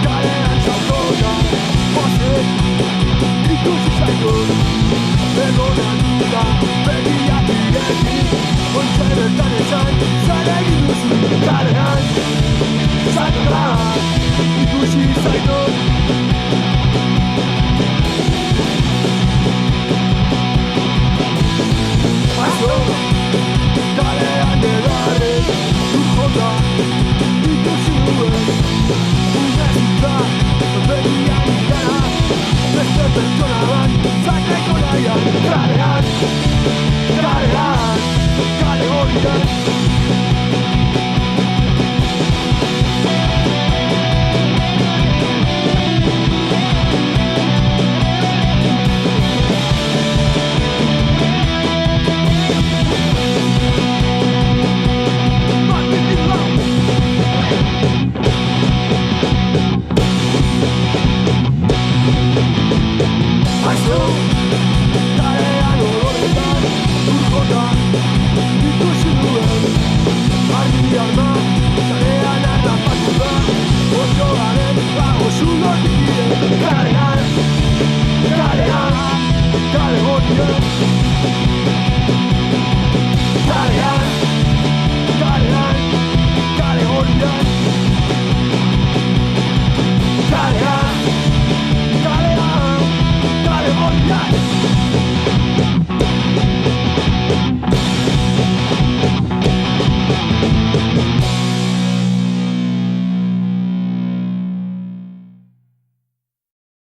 kalean txaukona Pozik ikusi zaitut Egonan duda begiak ireki Ontsa bertan esan zer egin duzu kalean Zaitona ikusi zaitut Azo, kalean edarren Urjota ikusi nuen Unezita begiak ikara Beste pertsona bat zaiteko nahian Kalean, kale horian